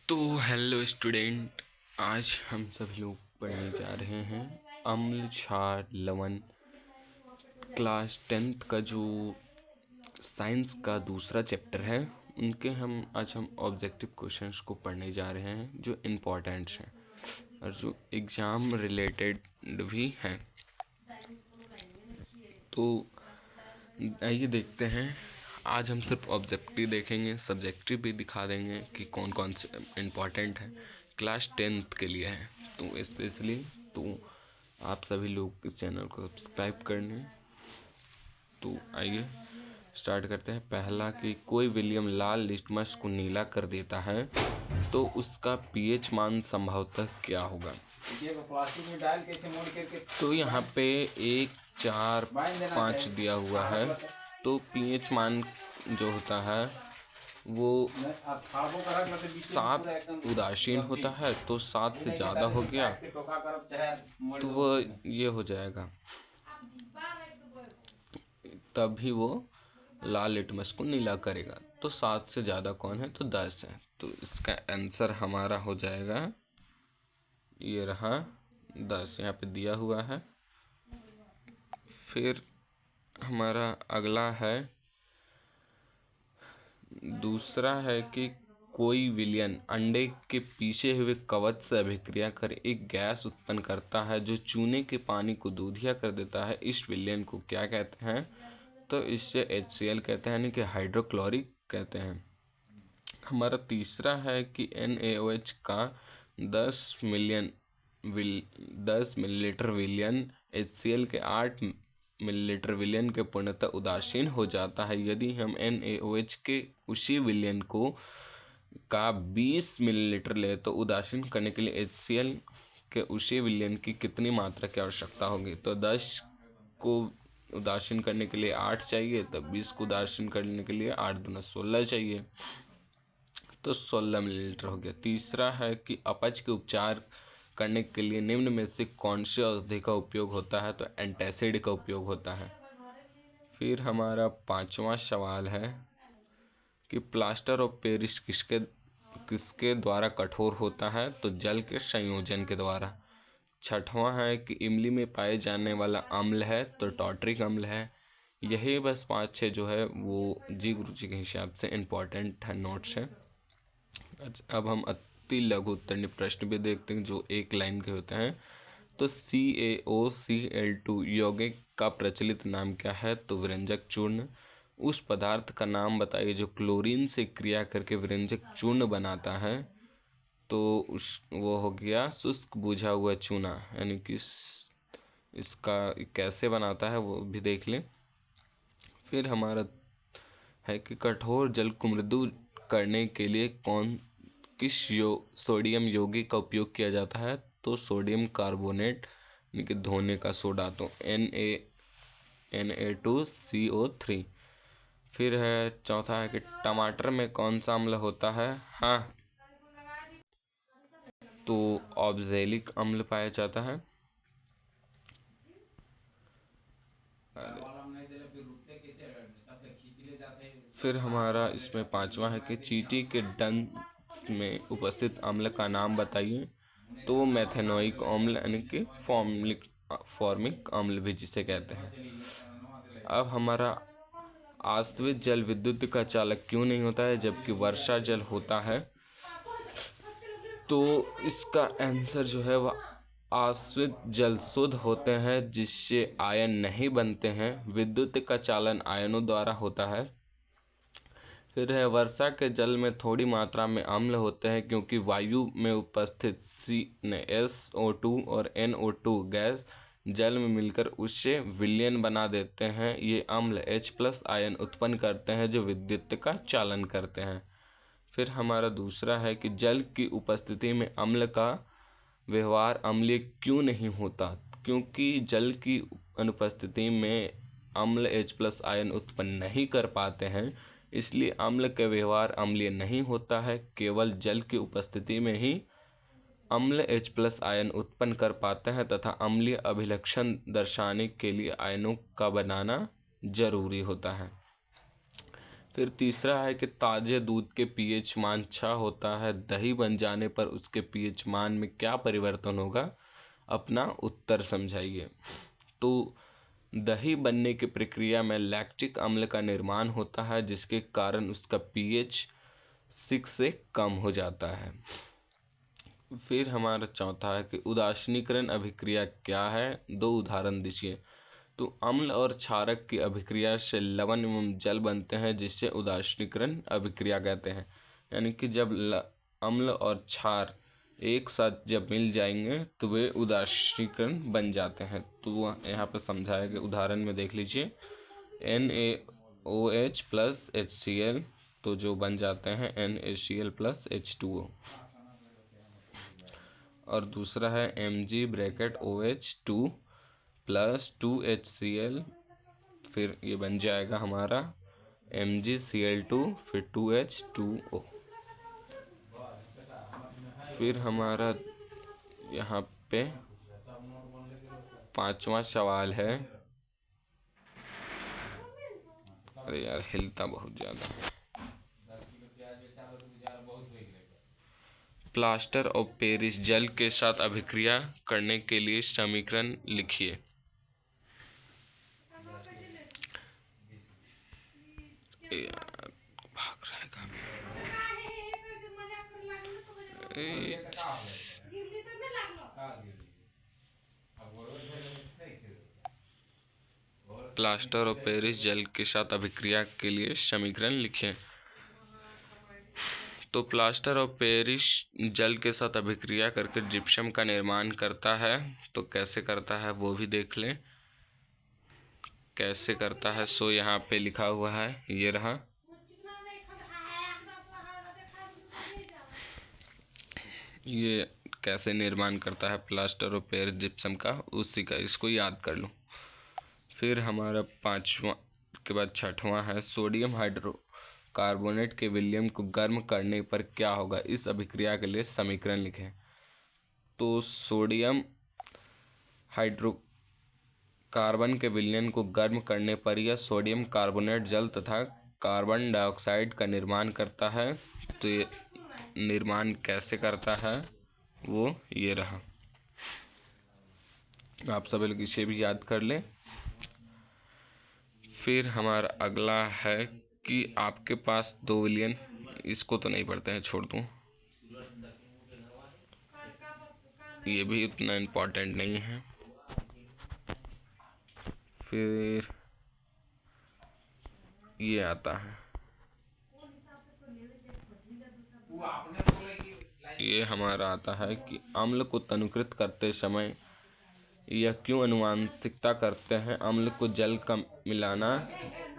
तो hello student, आज हम सभी लोग पढ़ने जा रहे हैं अम्ल क्षार लवण क्लास 10th का जो साइंस का दूसरा चैप्टर है। उनके आज हम ऑब्जेक्टिव क्वेश्चंस को पढ़ने जा रहे हैं जो इम्पोर्टेंट्स हैं और जो एग्ज़ाम रिलेटेड भी हैं। तो आइए देखते हैं। आज हम सिर्फ ऑब्जेक्टिव देखेंगे, सब्जेक्टिव भी दिखा देंगे कि कौन कौन से इम्पोर्टेंट है, क्लास 10th के लिए है। तो स्पेशली आप सभी लोग इस चैनल को सब्सक्राइब कर लें। तो आइए स्टार्ट करते हैं। पहला कि कोई विलियम लाल लिटमस को नीला कर देता है तो उसका पीएच मान संभवतः क्या होगा। तो यहाँ पे 1, 4, 5 दिया हुआ है। तो पीएच मान जो होता है वो 7 उदासीन होता है, तो 7 से ज़्यादा हो गया तो वो ये हो जाएगा, तभी वो लाल लिटमस को नीला करेगा। तो 7 से ज़्यादा कौन है, तो 10 है। तो इसका आंसर हमारा हो जाएगा, ये रहा 10, यहाँ पे दिया हुआ है। फिर हमारा अगला है, दूसरा है कि कोई विलयन अंडे के पीछे हुए कवच से अभिक्रिया कर एक गैस उत्पन्न करता है जो चूने के पानी को दूधिया कर देता है। इस विलयन को क्या कहते हैं, तो इससे HCl कहते हैं, यानी कि हाइड्रोक्लोरिक कहते हैं। हमारा तीसरा है कि NaOH का 10 मिलीलीटर विलयन HCl के 8 मिलीलीटर विलयन के पूर्णतः उदासीन हो जाता है। यदि हम NaOH के उसी विलयन का 20 मिलीलीटर ले तो उदासीन करने के लिए HCl के उसी विलयन की कितनी मात्रा की आवश्यकता होगी। तो 10 को उदासीन करने के लिए 8 चाहिए, तो 20 को उदासीन करने के लिए 8 दूना 16 चाहिए, तो 16 मिलीलीटर हो गया। तीसरा है कि अपच के उपचार करने के लिए निम्न में से कौन सी औषधि का उपयोग होता है, तो एंटासिड का उपयोग होता है। फिर हमारा 5वां सवाल है कि प्लास्टर ऑफ पेरिस किसके द्वारा कठोर होता है, तो जल के संयोजन के द्वारा। 6वां है कि इमली में पाए जाने वाला अम्ल है, तो टॉर्ट्रिक अम्ल है। यही बस 5-6 जो है वो जी गुरु जी के हिसाब से इम्पोर्टेंट है, नोट्स है। अब हम अति लघु उत्तरीय प्रश्न भी देखते हैं जो एक लाइन के होते हैं। तो CaOCl2 यौगिक का प्रचलित नाम क्या है, तो विरंजक चूर्ण। उस पदार्थ का नाम बताइए जो क्लोरीन से क्रिया करके विरंजक चूर्ण बनाता है, तो वो हो गया शुष्क बुझा हुआ चूना। यानी कि इसका कैसे बनाता है वो भी देख लें। फिर हमारा है कि कठोर जल को मृदु करने के लिए किस सोडियम यौगिक का उपयोग किया जाता है, तो सोडियम कार्बोनेट, यानी कि धोने का सोडा, तो Na2CO3। फिर है चौथा है कि टमाटर में कौन सा अम्ल होता है, हाँ, तो ऑक्जेलिक अम्ल पाया जाता है। फिर हमारा इसमें 5वां है कि चींटी के डंक में उपस्थित अम्ल का नाम बताइए, तो मेथेनोइक अम्ल, यानी कि फॉर्मिक अम्ल भी जिसे कहते हैं। अब हमारा आश्रित जल विद्युत का चालक क्यों नहीं होता है जबकि वर्षा जल होता है, तो इसका आंसर जो है वह आश्रित जल शुद्ध होते हैं जिससे आयन नहीं बनते हैं। विद्युत का चालन आयनों द्वारा होता है। फिर है वर्षा के जल में थोड़ी मात्रा में अम्ल होते हैं क्योंकि वायु में उपस्थित SO2 और NO2 गैस जल में मिलकर उससे विलयन बना देते हैं। ये अम्ल H+ आयन उत्पन्न करते हैं जो विद्युत का चालन करते हैं। फिर हमारा दूसरा है कि जल की उपस्थिति में अम्ल का व्यवहार अम्लीय क्यों नहीं होता, क्योंकि जल की अनुपस्थिति में अम्ल H+ आयन उत्पन्न नहीं कर पाते हैं, इसलिए अम्ल का व्यवहार अम्लीय नहीं होता है। केवल जल की उपस्थिति में ही अम्ल H+ आयन उत्पन्न कर पाते हैं तथा अम्लीय अभिलक्षण दर्शाने के लिए आयनों का बनाना जरूरी होता है। फिर तीसरा है कि ताजे दूध के पीएच मान 6 होता है, दही बन जाने पर उसके पीएच मान में क्या परिवर्तन होगा, अपना उत्तर समझाइए। तो दही बनने की प्रक्रिया में लैक्टिक अम्ल का निर्माण होता है, जिसके कारण उसका पीएच 6 से कम हो जाता है। फिर हमारा चौथा है कि उदासीनीकरण अभिक्रिया क्या है, 2 उदाहरण दीजिए। तो अम्ल और क्षारक की अभिक्रिया से लवण एवं जल बनते हैं, जिससे उदासीनीकरण अभिक्रिया कहते हैं। यानी कि जब अम्ल और क्षार एक साथ जब मिल जाएंगे तो वे उदासीनीकरण बन जाते हैं। तो वो यहाँ पर समझाया गया, उदाहरण में देख लीजिए। NaOH प्लस HCl, तो जो बन जाते हैं NaCl प्लस H2O। और दूसरा है Mg(OH2 प्लस 2HCl, फिर ये बन जाएगा हमारा MgCl2 फिर 2H2O। फिर हमारा यहाँ पे 5वां सवाल है, अरे यार हिलता बहुत ज्यादा है। प्लास्टर ऑफ पेरिस जल के साथ अभिक्रिया करने के लिए समीकरण लिखिए। भाग रहेगा। प्लास्टर ऑफ पेरिस जल के साथ अभिक्रिया के लिए समीकरण लिखें। तो प्लास्टर ऑफ पेरिस जल के साथ अभिक्रिया करके जिप्सम का निर्माण करता है। तो कैसे करता है वो भी देख लें, कैसे करता है। सो यहाँ पे लिखा हुआ है, ये रहा। ये कैसे निर्माण करता है प्लास्टर ऑफ पेरिस जिप्सम का, उसी का इसको याद कर लो। फिर हमारा 5वां के बाद 6वां है, सोडियम हाइड्रोकार्बोनेट के विलयन को गर्म करने पर क्या होगा, इस अभिक्रिया के लिए समीकरण लिखें। तो सोडियम हाइड्रोकार्बन के विलयन को गर्म करने पर यह सोडियम कार्बोनेट जल तथा कार्बन डाइऑक्साइड का निर्माण करता है। तो ये निर्माण कैसे करता है वो ये रहा। आप सब लोग इसे भी याद कर लें। फिर हमारा अगला है कि आपके पास 2 विलियन, इसको तो नहीं पढ़ते हैं, छोड़ दूँ, ये भी उतना इम्पोर्टेंट नहीं है। फिर ये आता है, ये हमारा आता है कि अम्ल को तनुकृत करते समय यह क्यों अनुवांशिकता करते हैं, अम्ल को जल का मिलाना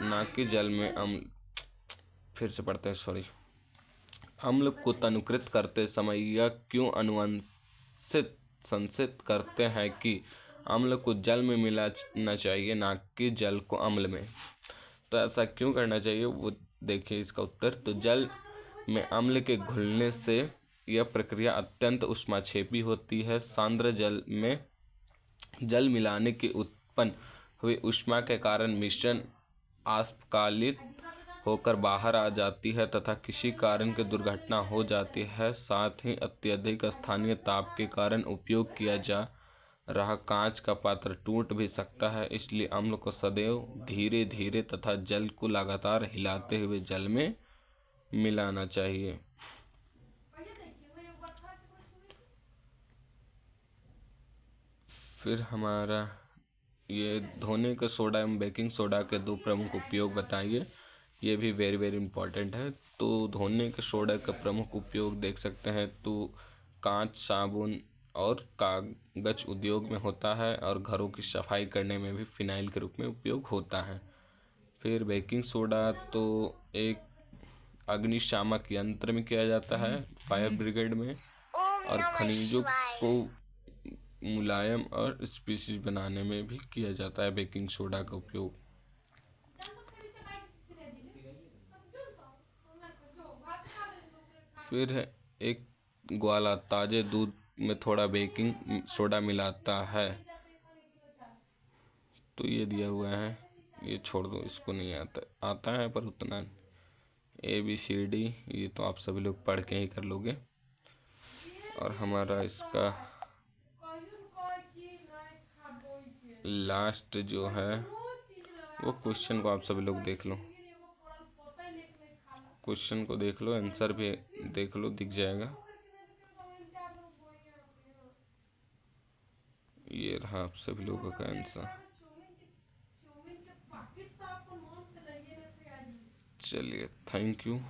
ना कि जल में अम्ल, फिर से पढ़ते हैं, सॉरी। अम्ल को तनुकृत करते समय यह क्यों अनुवांशित संसित करते हैं कि अम्ल को जल में मिलाना चाहिए ना कि जल को अम्ल में। तो ऐसा क्यों करना चाहिए वो देखिए इसका उत्तर। तो जल में अम्ल के घुलने से यह प्रक्रिया अत्यंत ऊष्माक्षेपी होती है। सांद्र जल में जल मिलाने की उत्पन्न हुई ऊष्मा के कारण मिश्रण आस्फालित होकर बाहर आ जाती है तथा किसी कारण की दुर्घटना हो जाती है। साथ ही अत्यधिक स्थानीय ताप के कारण उपयोग किया जा रहा कांच का पात्र टूट भी सकता है। इसलिए अम्ल को सदैव धीरे धीरे तथा जल को लगातार हिलाते हुए जल में मिलाना चाहिए। फिर हमारा ये धोने का सोडा एवं बेकिंग सोडा के 2 प्रमुख उपयोग बताइए। ये भी वेरी वेरी इंपॉर्टेंट है। तो धोने के सोडा का प्रमुख उपयोग देख सकते हैं तो कांच, साबुन और कागज उद्योग में होता है और घरों की सफाई करने में भी फिनाइल के रूप में उपयोग होता है। फिर बेकिंग सोडा तो एक अग्निशामक यंत्र में किया जाता है, फायर ब्रिगेड में, और खनिजों को मुलायम और स्पीशीज बनाने में भी किया जाता है बेकिंग सोडा का उपयोग। फिर है एक ग्वाला ताजे दूध में थोड़ा बेकिंग सोडा मिलाता है। तो ये दिया हुआ है, ये छोड़ दो, इसको नहीं आता है पर उतना ABCD ये तो आप सभी लोग पढ़ के ही कर लोगे। और हमारा इसका लास्ट जो है वो क्वेश्चन को आप सभी लोग देख लो, क्वेश्चन को देख लो, आंसर भी देख लो, दिख जाएगा। ये रहा आप सभी लोगों का आंसर। चलिए, थैंक यू।